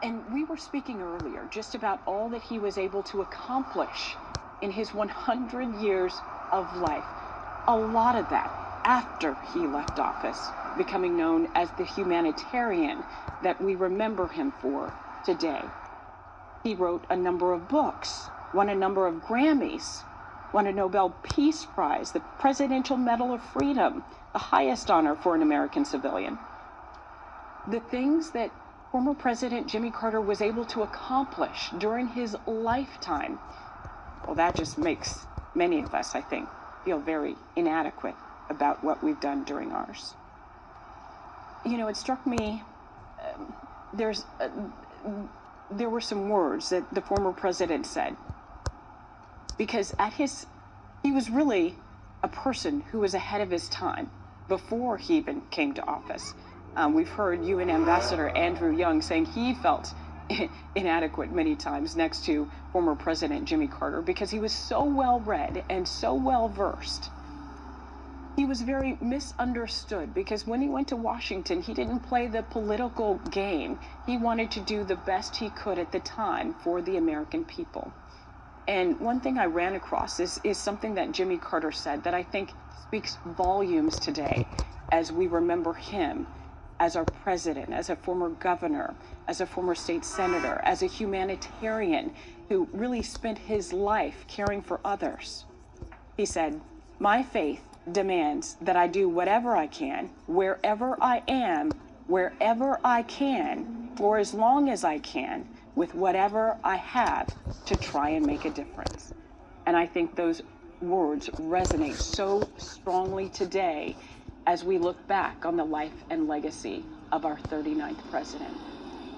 And we were speaking earlier just about all that he was able to accomplish in his 100 years of life. A lot of that after he left office, becoming known as the humanitarian that we remember him for today. He wrote a number of books, won a number of Grammys, won a Nobel Peace Prize, the Presidential Medal of Freedom, the highest honor for an American civilian. The things that former President Jimmy Carter was able to accomplish during his lifetime, well, that just makes many of us, I think, feel very inadequate about what we've done during ours. You know, it struck me, there were some words that the former president said, because he was really a person who was ahead of his time before he even came to office. We've heard UN Ambassador Andrew Young saying he felt inadequate many times next to former President Jimmy Carter because he was so well read and so well versed. He was very misunderstood because when he went to Washington, he didn't play the political game. He wanted to do the best he could at the time for the American people. And one thing I ran across is something that Jimmy Carter said that I think speaks volumes today as we remember him as our president, as a former governor, as a former state senator, as a humanitarian who really spent his life caring for others. He said, "My faith demands that I do whatever I can, wherever I am, wherever I can, for as long as I can, with whatever I have to try and make a difference." And I think those words resonate so strongly today as we look back on the life and legacy of our 39th president.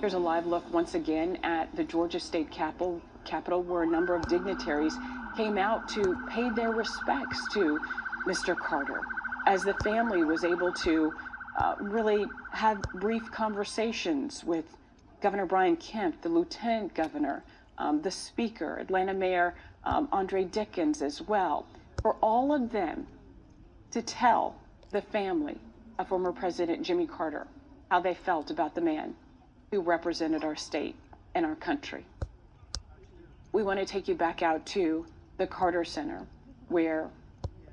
Here's a live look once again at the Georgia State Capitol, where a number of dignitaries came out to pay their respects to Mr. Carter, as the family was able to really have brief conversations with Governor Brian Kemp, the Lieutenant Governor, the Speaker, Atlanta Mayor Andre Dickens as well, for all of them to tell the family of former President Jimmy Carter how they felt about the man who represented our state and our country. We want to take you back out to the Carter Center, where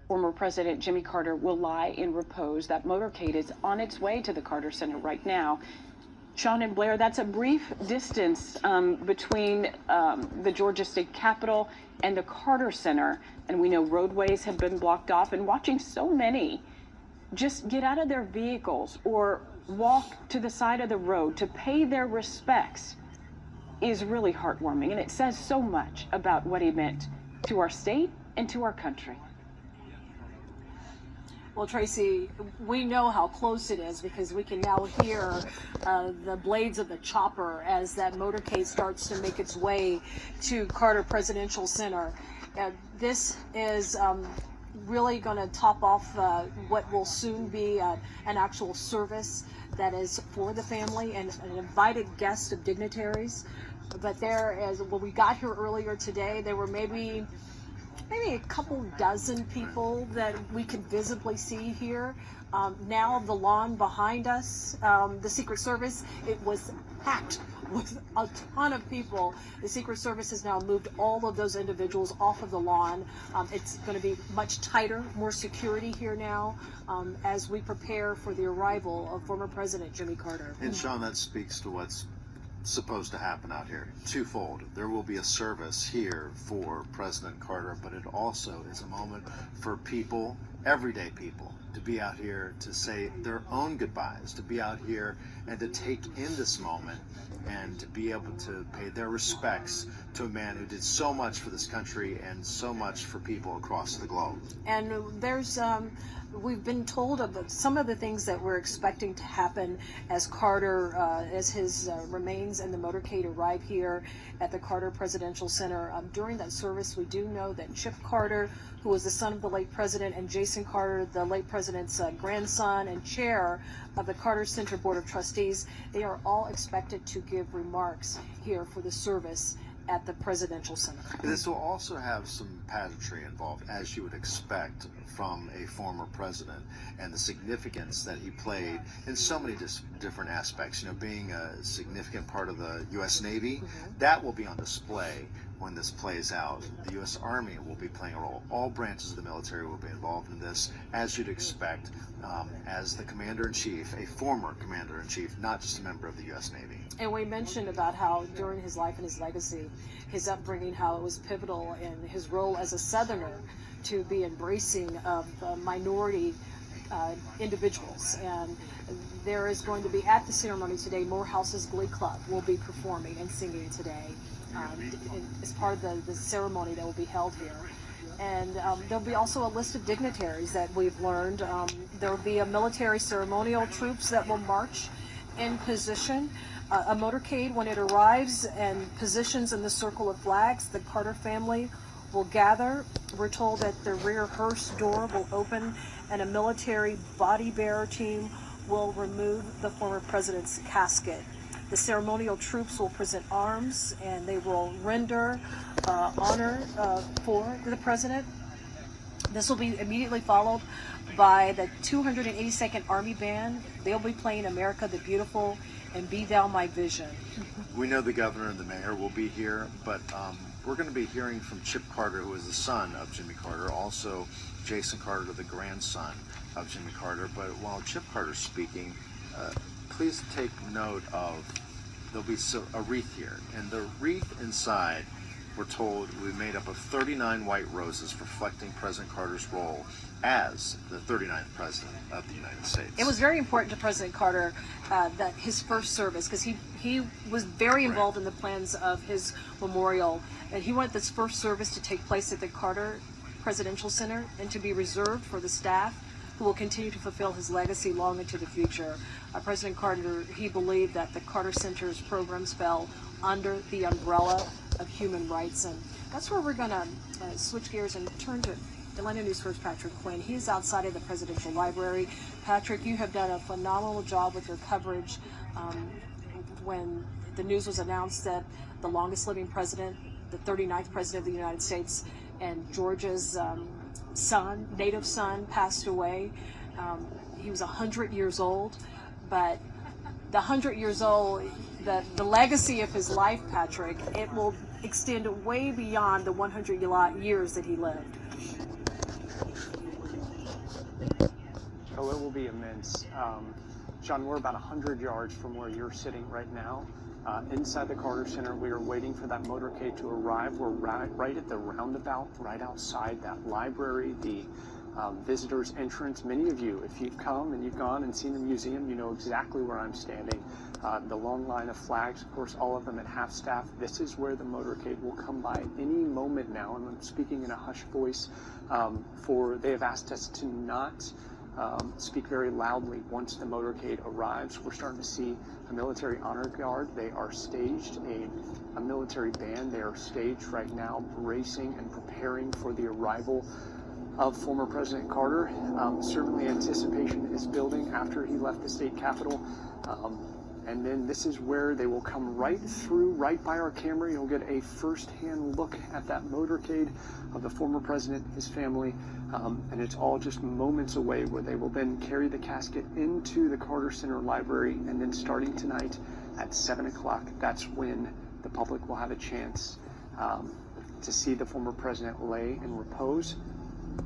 former President Jimmy Carter will lie in repose. That motorcade is on its way to the Carter Center right now. Sean and Blair, that's a brief distance between the Georgia State Capitol and the Carter Center, and we know roadways have been blocked off, and watching so many just get out of their vehicles or walk to the side of the road to pay their respects is really heartwarming, and it says so much about what he meant to our state and to our country. Well, Tracy, we know how close it is because we can now hear the blades of the chopper as that motorcade starts to make its way to Carter Presidential Center. This is really going to top off what will soon be an actual service that is for the family and an invited guest of dignitaries. But when we got here earlier today, there were maybe a couple dozen people that we could visibly see here. Now the lawn behind us, the Secret Service, it was packed with a ton of people. The Secret Service has now moved all of those individuals off of the lawn. It's going to be much tighter, more security here now as we prepare for the arrival of former President Jimmy Carter. And Sean, that speaks to what's supposed to happen out here. Twofold. There will be a service here for President Carter, but it also is a moment for people, everyday people, to be out here to say their own goodbyes, to be out here and to take in this moment and to be able to pay their respects to a man who did so much for this country and so much for people across the globe. And there's we've been told of some of the things that we're expecting to happen as Carter, as his remains and the motorcade arrive here at the Carter Presidential Center. During that service, we do know that Chip Carter, who was the son of the late president, and Jason Carter, the late president's grandson and chair of the Carter Center Board of Trustees, they are all expected to give remarks here for the service at the Presidential Center. This will also have some pageantry involved, as you would expect from a former president, and the significance that he played in so many different aspects. You know, being a significant part of the U.S. Navy, that will be on display when this plays out. The U.S. Army will be playing a role. All branches of the military will be involved in this, as you'd expect, as the Commander-in-Chief, a former Commander-in-Chief, not just a member of the U.S. Navy. And we mentioned about how during his life and his legacy, his upbringing, how it was pivotal in his role as a Southerner to be embracing of minority individuals. And there is going to be, at the ceremony today, Morehouse's Glee Club will be performing and singing today as part of the ceremony that will be held here. And there'll be also a list of dignitaries that we've learned. There will be a military ceremonial troops that will march in position. A motorcade, when it arrives and positions in the circle of flags, the Carter family will gather. We're told that the rear hearse door will open and a military body bearer team will remove the former president's casket. The ceremonial troops will present arms and they will render honor for the president. This will be immediately followed by the 282nd Army Band. They'll be playing America the Beautiful and Be Thou My Vision. We know the governor and the mayor will be here, but we're going to be hearing from Chip Carter, who is the son of Jimmy Carter, also Jason Carter, the grandson of Jimmy Carter. But while Chip Carter's speaking, please take note of, there'll be a wreath here, and the wreath inside, we're told, will be made up of 39 white roses reflecting President Carter's role as the 39th president of the United States. It was very important to President Carter that his first service, because he was very involved in the plans of his memorial, and he wanted this first service to take place at the Carter Presidential Center and to be reserved for the staff who will continue to fulfill his legacy long into the future. President Carter, he believed that the Carter Center's programs fell under the umbrella of human rights, and that's where we're going to switch gears and turn to Atlanta News First Patrick Quinn. He's outside of the Presidential Library. Patrick, you have done a phenomenal job with your coverage when the news was announced that the longest living president, the 39th president of the United States, and Georgia's native son, passed away. He was 100 years old, but the 100 years old, the legacy of his life, Patrick, it will extend way beyond the 100 years that he lived. Oh, it will be immense. John, we're about 100 yards from where you're sitting right now. Inside the Carter Center, we are waiting for that motorcade to arrive. We're right at the roundabout, right outside that library, the visitors entrance. Many of you, if you've come and you've gone and seen the museum, you know exactly where I'm standing. The long line of flags, of course, all of them at half staff. This is where the motorcade will come by any moment now, and I'm speaking in a hushed voice, they have asked us to not speak very loudly once the motorcade arrives. We're starting to see a military honor guard. They are staged, a military band. They are staged right now, bracing and preparing for the arrival of former President Carter. Certainly anticipation is building after he left the state capitol. And then this is where they will come right through, right by our camera. You'll get a first-hand look at that motorcade of the former president, his family, and it's all just moments away, where they will then carry the casket into the Carter Center Library, and then starting tonight at 7 o'clock, that's when the public will have a chance to see the former president lay in repose.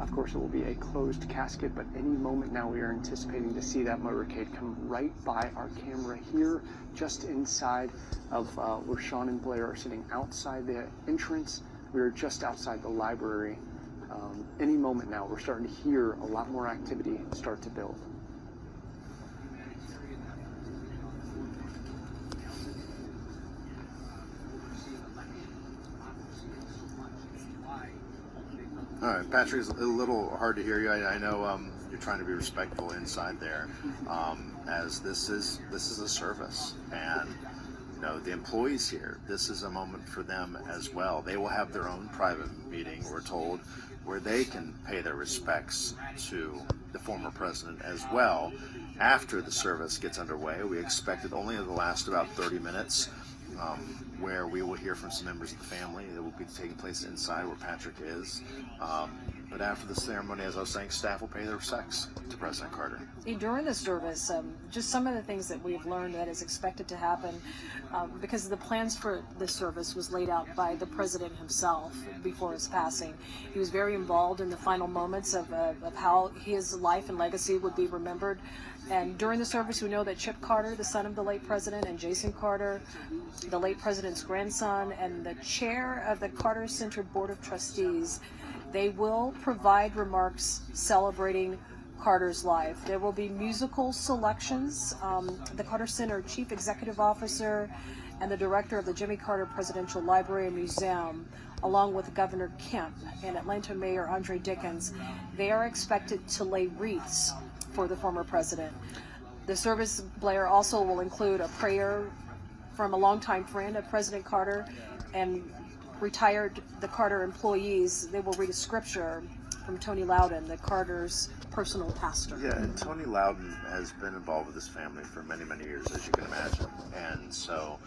Of course, it will be a closed casket, but any moment now we are anticipating to see that motorcade come right by our camera here, just inside of where Sean and Blair are sitting outside the entrance. We are just outside the library. Any moment now, we're starting to hear a lot more activity start to build. All right, Patrick, it's a little hard to hear you. I know you're trying to be respectful inside there, as this is a service, and you know the employees here. This is a moment for them as well. They will have their own private meeting, we're told, where they can pay their respects to the former president as well. After the service gets underway, we expect it only to last about 30 minutes. where we will hear from some members of the family. It will be taking place inside where Patrick is. But after the ceremony, as I was saying, staff will pay their respects to President Carter. During the service, just some of the things that we've learned that is expected to happen, because the plans for the service was laid out by the president himself before his passing. He was very involved in the final moments of how his life and legacy would be remembered. And during the service, we know that Chip Carter, the son of the late president, and Jason Carter, the late president's grandson, and the chair of the Carter Center Board of Trustees, they will provide remarks celebrating Carter's life. There will be musical selections. The Carter Center Chief Executive Officer and the Director of the Jimmy Carter Presidential Library and Museum, along with Governor Kemp and Atlanta Mayor Andre Dickens, they are expected to lay wreaths for the former president. The service, Blair, also will include a prayer from a longtime friend of President Carter and the Carter employees. They will read a scripture from Tony Loudon, the Carter's personal pastor. Yeah, and Tony Loudon has been involved with this family for many, many years, as you can imagine. And so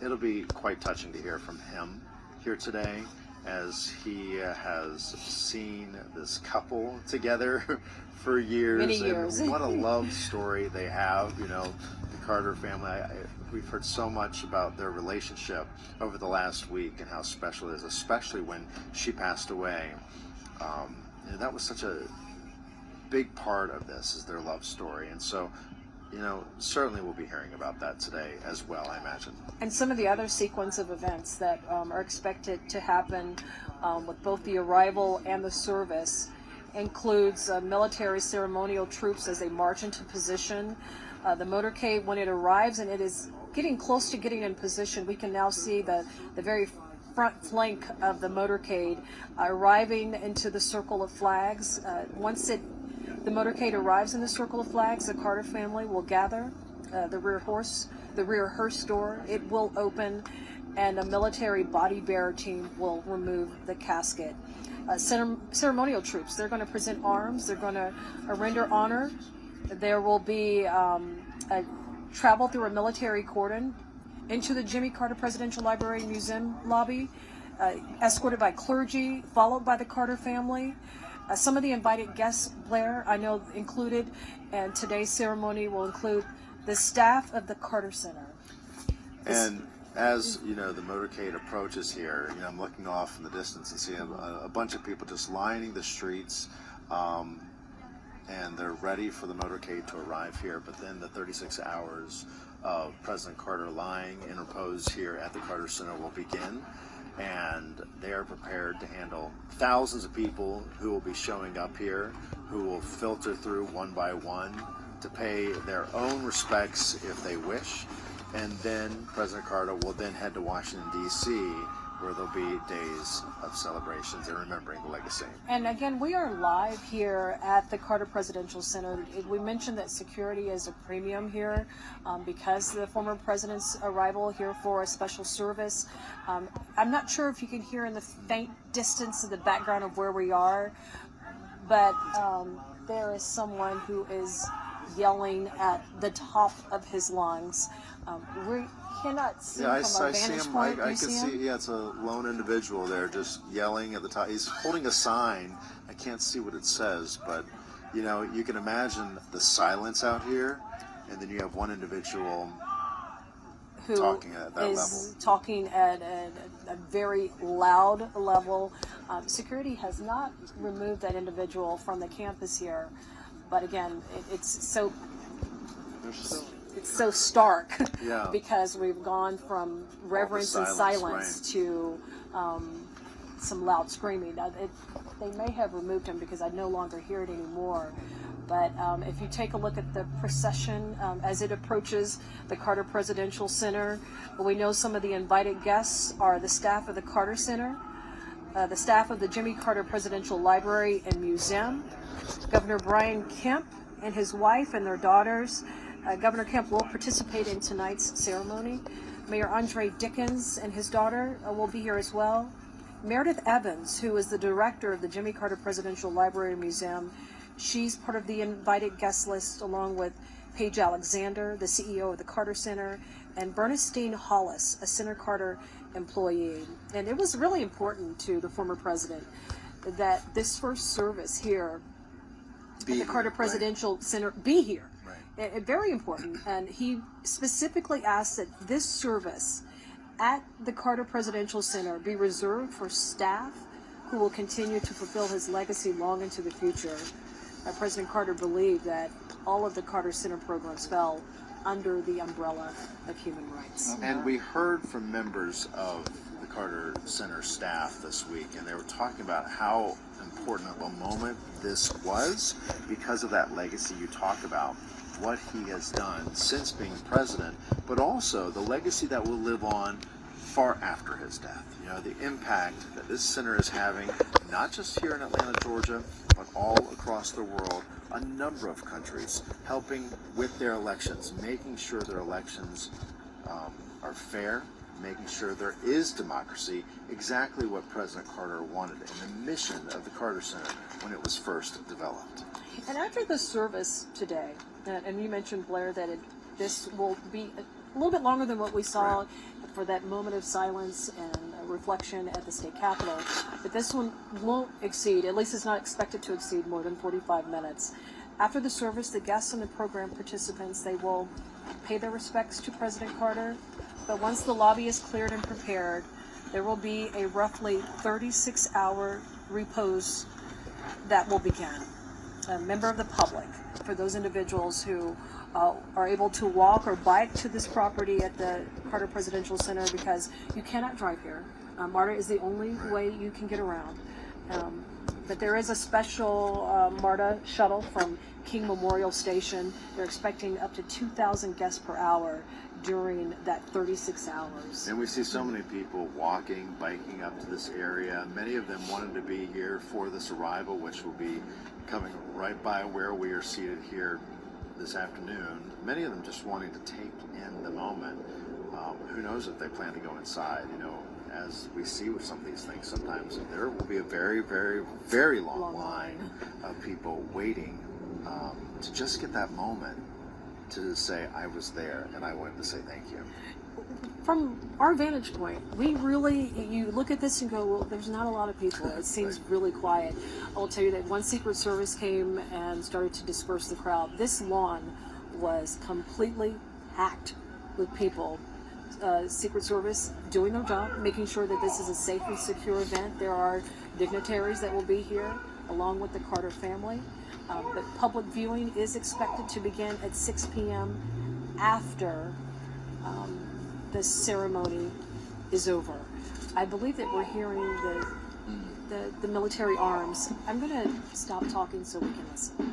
it'll be quite touching to hear from him here today, as he has seen this couple together for years. Many years. And what a love story they have, you know, the Carter family. We've heard so much about their relationship over the last week and how special it is, especially when she passed away. And that was such a big part of this, is their love story. And so, you know, certainly we'll be hearing about that today as well, I imagine. And some of the other sequence of events that are expected to happen with both the arrival and the service includes military ceremonial troops as they march into position. The motorcade, when it arrives and it is getting close to getting in position, we can now see the very front flank of the motorcade arriving into the circle of flags. Once the motorcade arrives in the circle of flags, the Carter family will gather. The rear hearse door, it will open, and a military body bearer team will remove the casket. Ceremonial troops, they're going to present arms, they're going to render honor. There will be a travel through a military cordon into the Jimmy Carter Presidential Library and Museum lobby, escorted by clergy, followed by the Carter family. Some of the invited guests, Blair, I know included, and today's ceremony will include the staff of the Carter Center. And as, you know, the motorcade approaches here, you know, I'm looking off in the distance and see a bunch of people just lining the streets, and they're ready for the motorcade to arrive here. But then the 36 hours of President Carter lying in repose here at the Carter Center will begin, and they are prepared to handle thousands of people who will be showing up here, who will filter through one by one to pay their own respects if they wish. And then President Carter will then head to Washington, D.C., where there'll be days of celebrations and remembering the legacy. And again, we are live here at the Carter Presidential Center. We mentioned that security is a premium here because of the former president's arrival here for a special service. I'm not sure if you can hear in the faint distance in the background of where we are, but there is someone who is yelling at the top of his lungs. We cannot see from our vantage see him. point. I can see. Yeah, it's a lone individual there, just yelling at the top. He's holding a sign. I can't see what it says, but you know, you can imagine the silence out here, and then you have one individual who talking at that is level. talking at a very loud level. Security has not removed that individual from the campus here, but again, it's so stark. Yeah. Because we've gone from reverence and silence to some loud screaming. They may have removed him because I no longer hear it anymore. But if you take a look at the procession as it approaches the Carter Presidential Center, we know some of the invited guests are the staff of the Carter Center, the staff of the Jimmy Carter Presidential Library and Museum, Governor Brian Kemp and his wife and their daughters. Governor Kemp will participate in tonight's ceremony. Mayor Andre Dickens and his daughter will be here as well. Meredith Evans, who is the director of the Jimmy Carter Presidential Library and Museum, she's part of the invited guest list, along with Paige Alexander, the CEO of the Carter Center, and Bernestine Hollis, a Senator Carter employee. And it was really important to the former president that this first service here at the Carter Presidential Center be here. Very important. And he specifically asked that this service at the Carter Presidential Center be reserved for staff who will continue to fulfill his legacy long into the future. President Carter believed that all of the Carter Center programs fell under the umbrella of human rights. And we heard from members of the Carter Center staff this week, and they were talking about how important of a moment this was because of that legacy you talk about, what he has done since being president, but also the legacy that will live on far after his death. You know, the impact that this center is having, not just here in Atlanta, Georgia, but all across the world, a number of countries helping with their elections, making sure their elections are fair, making sure there is democracy, exactly what President Carter wanted and the mission of the Carter Center when it was first developed. And after the service today, and you mentioned, Blair, that this will be a little bit longer than what we saw for that moment of silence and reflection at the state capitol, but this one won't exceed, at least it's not expected to exceed, more than 45 minutes. After the service, the guests and the program participants, they will pay their respects to President Carter, but once the lobby is cleared and prepared, there will be a roughly 36-hour repose that will begin. A member of the public, for those individuals who are able to walk or bike to this property at the Carter Presidential Center, because you cannot drive here. MARTA is the only way you can get around. But there is a special MARTA shuttle from King Memorial Station. They're expecting up to 2,000 guests per hour during that 36 hours. And we see so many people walking, biking up to this area. Many of them wanted to be here for this arrival, which will be coming right by where we are seated here this afternoon. Many of them just wanting to take in the moment. Who knows if they plan to go inside? You know, as we see with some of these things, sometimes there will be a very, very, very long line of people waiting to just get that moment to say, I was there, and I wanted to say thank you. From our vantage point, we really, you look at this and go, well, there's not a lot of people. It seems really quiet. I will tell you that once Secret Service came and started to disperse the crowd, this lawn was completely packed with people. Secret Service doing their job, making sure that this is a safe and secure event. There are dignitaries that will be here, along with the Carter family. But public viewing is expected to begin at 6 p.m. after the ceremony is over. I believe that we're hearing the military arms. I'm going to stop talking so we can listen.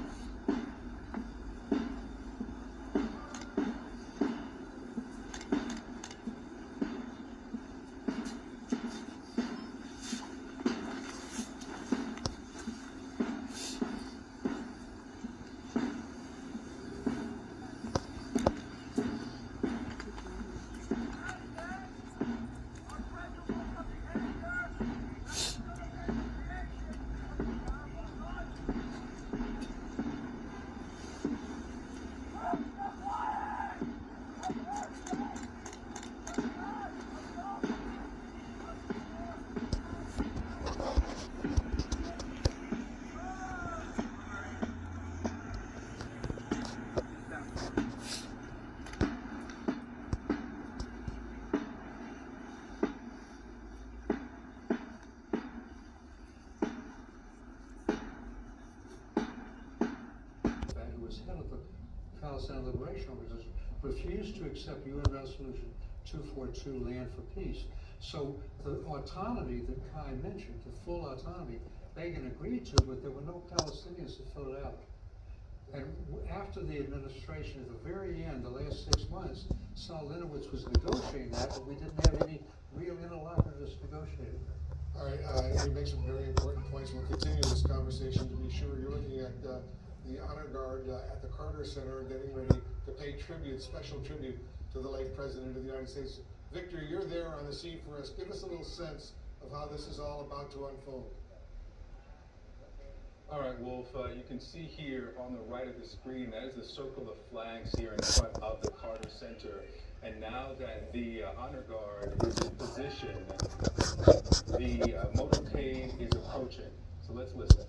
Head of the Palestine Liberation Organization, refused to accept UN Resolution 242, Land for Peace. So the autonomy that Kai mentioned, the full autonomy, Begin agreed to, but there were no Palestinians to fill it out. And after the administration, at the very end, the last 6 months, Saul Linowitz was negotiating that, but we didn't have any real interlocutors negotiating that. All right, you make some very important points. We'll continue this conversation to be sure. You're looking at the honor guard at the Carter Center getting ready to pay tribute, special tribute to the late President of the United States. Victor, you're there on the scene for us. Give us a little sense of how this is all about to unfold. All right, Wolf, you can see here on the right of the screen, that is the circle of flags here in front of the Carter Center. And now that the honor guard is in position, the motorcade is approaching. So let's listen.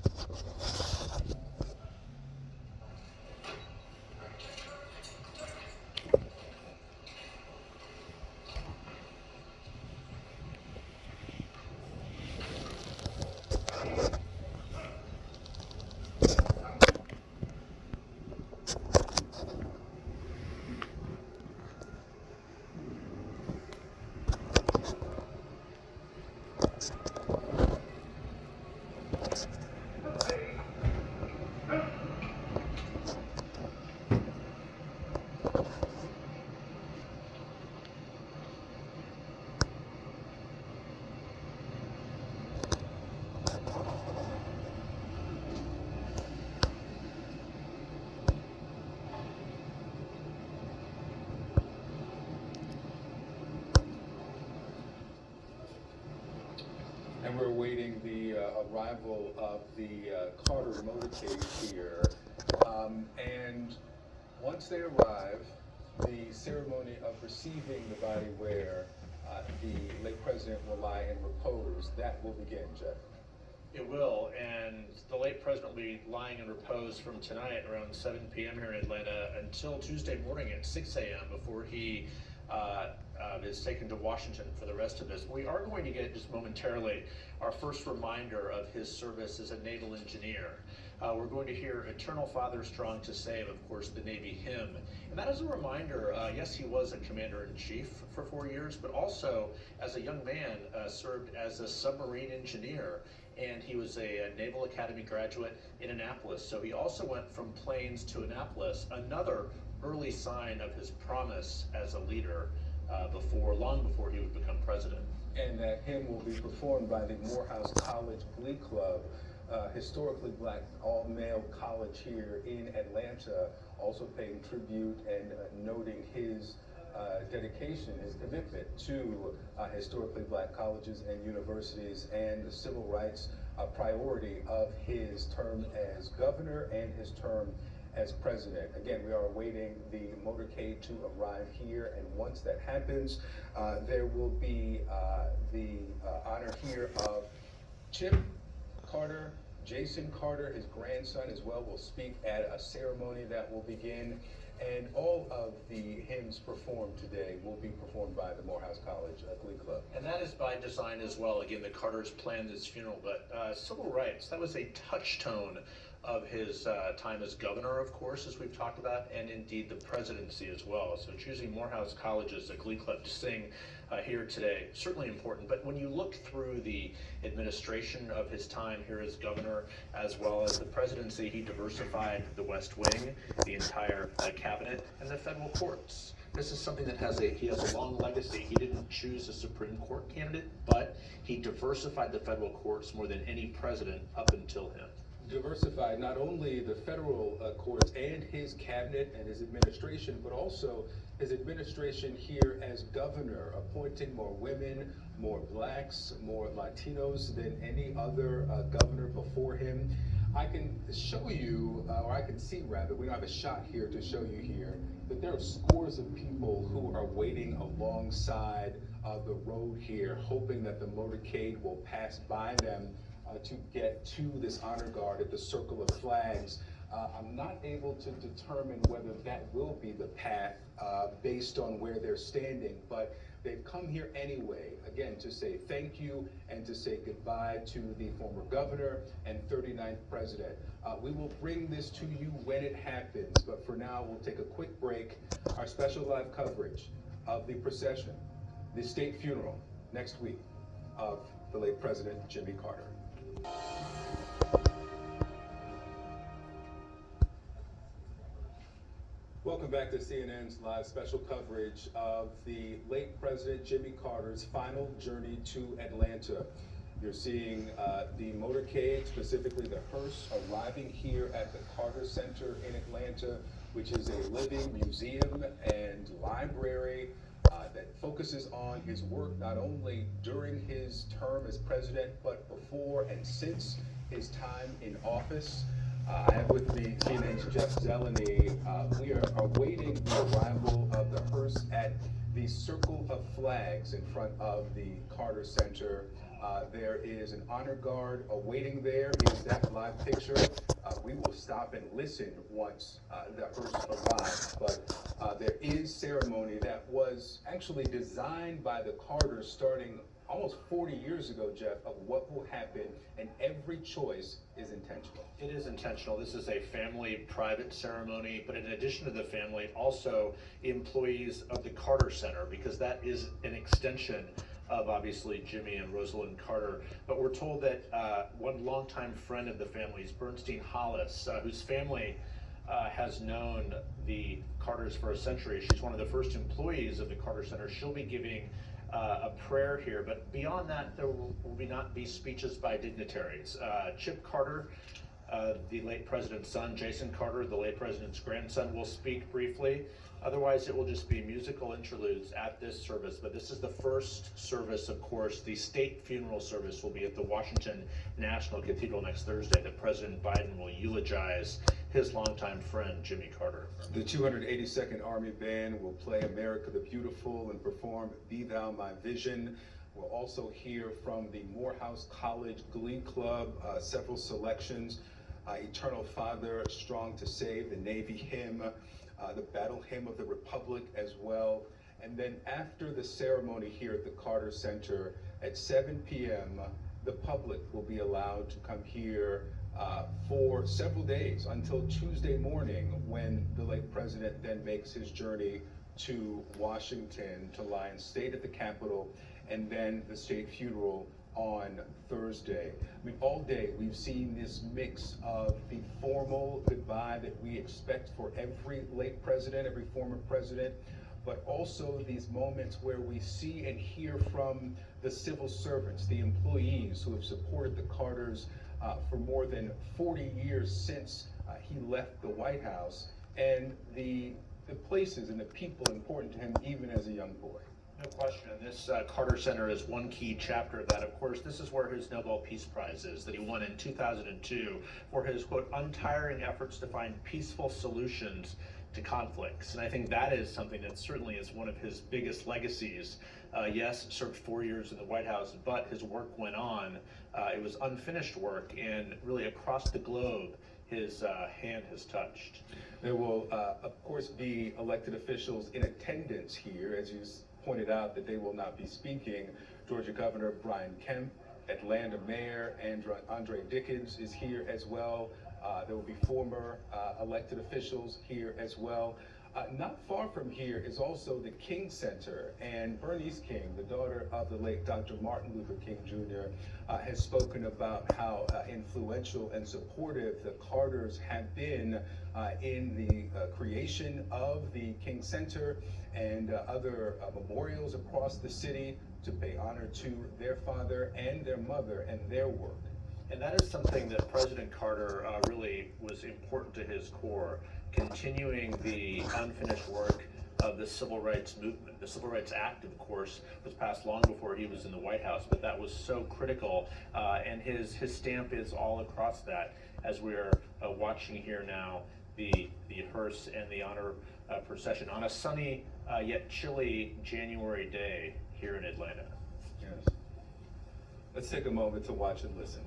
And we're awaiting the arrival of the Carter motorcade here. And once they arrive, the ceremony of receiving the body where the late president will lie in repose, that will begin, Jeff. It will, and the late president will be lying in repose from tonight around 7 p.m. here in Atlanta until Tuesday morning at 6 a.m. before he is taken to Washington for the rest of this. We are going to get just momentarily our first reminder of his service as a naval engineer. We're going to hear Eternal Father Strong to Save, of course, the Navy hymn. And that is a reminder, yes, he was a commander-in-chief for 4 years, but also as a young man served as a submarine engineer. And he was a Naval Academy graduate in Annapolis. So he also went from planes to Annapolis, another early sign of his promise as a leader long before he would become president. And that hymn will be performed by the Morehouse College Glee Club, historically black all-male college here in Atlanta, also paying tribute and noting his dedication, his commitment to historically black colleges and universities and the civil rights priority of his term as governor and his term as president. Again, we are awaiting the motorcade to arrive here, and once that happens, there will be the honor here of Chip Carter, Jason Carter, his grandson as well, will speak at a ceremony that will begin, and all of the hymns performed today will be performed by the Morehouse College Glee Club. And that is by design as well. Again, the Carters planned this funeral, but civil rights, that was a touchstone of his time as governor, of course, as we've talked about, and indeed the presidency as well. So choosing Morehouse College as a Glee Club to sing here today, certainly important. But when you look through the administration of his time here as governor, as well as the presidency, he diversified the West Wing, the entire cabinet, and the federal courts. This is something that he has a long legacy. He didn't choose a Supreme Court candidate, but he diversified the federal courts more than any president up until him. Diversified not only the federal courts and his cabinet and his administration, but also his administration here as governor, appointing more women, more blacks, more Latinos than any other governor before him. I can show you, or I can see rather, we don't have a shot here to show you here, that there are scores of people who are waiting alongside the road here, hoping that the motorcade will pass by them to get to this honor guard at the Circle of Flags. I'm not able to determine whether that will be the path based on where they're standing, but they've come here anyway, again, to say thank you and to say goodbye to the former governor and 39th president. We will bring this to you when it happens, but for now, we'll take a quick break. Our special live coverage of the procession, the state funeral next week of the late President Jimmy Carter. Welcome back to CNN's live special coverage of the late President Jimmy Carter's final journey to Atlanta. You're seeing the motorcade, specifically the hearse, arriving here at the Carter Center in Atlanta, which is a living museum and library that focuses on his work not only during his term as president, but before and since his time in office. I have with me CNN's Jeff Zeleny. We are awaiting the arrival of the hearse at the circle of flags in front of the Carter Center. There is an honor guard awaiting there. Here's that live picture. We will stop and listen once the hearse arrives, but there is ceremony that was actually designed by the Carters starting almost 40 years ago, Jeff, of what will happen, and every choice is intentional. It is intentional. This is a family private ceremony, but in addition to the family, also employees of the Carter Center, because that is an extension of obviously Jimmy and Rosalind Carter. But we're told that one longtime friend of the family is Bernstein Hollis, whose family has known the Carters for a century. She's one of the first employees of the Carter Center. She'll be giving a prayer here, but beyond that, there will not be speeches by dignitaries. Chip Carter, the late president's son, Jason Carter, the late president's grandson, will speak briefly. Otherwise, it will just be musical interludes at this service. But this is the first service, of course. The state funeral service will be at the Washington National Cathedral next Thursday. That President Biden will eulogize his longtime friend, Jimmy Carter. The 282nd Army Band will play America the Beautiful and perform Be Thou My Vision. We'll also hear from the Morehouse College Glee Club, several selections. Eternal Father, Strong to Save, the Navy hymn, the Battle Hymn of the Republic as well. And then after the ceremony here at the Carter Center at 7 p.m., the public will be allowed to come here for several days until Tuesday morning, when the late president then makes his journey to Washington to lie in state at the Capitol, and then the state funeral on Thursday. I mean, all day we've seen this mix of the formal goodbye that we expect for every late president, every former president, but also these moments where we see and hear from the civil servants, the employees who have supported the Carters for more than 40 years since he left the White House, and the places and the people important to him even as a young boy. No question. And this Carter Center is one key chapter of that. Of course, this is where his Nobel Peace Prize is, that he won in 2002 for his, quote, untiring efforts to find peaceful solutions to conflicts. And I think that is something that certainly is one of his biggest legacies. Yes, served 4 years in the White House, but his work went on. It was unfinished work, and really across the globe, his hand has touched. There will, of course, be elected officials in attendance here, as you pointed out, that they will not be speaking. Georgia Governor Brian Kemp, Atlanta Mayor Andre Dickens is here as well. There will be former elected officials here as well. Not far from here is also the King Center, and Bernice King, the daughter of the late Dr. Martin Luther King Jr., has spoken about how influential and supportive the Carters have been in the creation of the King Center and other memorials across the city to pay honor to their father and their mother and their work. And that is something that President Carter really was important to his core, continuing the unfinished work of the Civil Rights Movement. The Civil Rights Act, of course, was passed long before he was in the White House, but that was so critical, and his stamp is all across that, as we're watching here now the hearse and the honor procession on a sunny yet chilly January day here in Atlanta. Yes. Let's take a moment to watch and listen.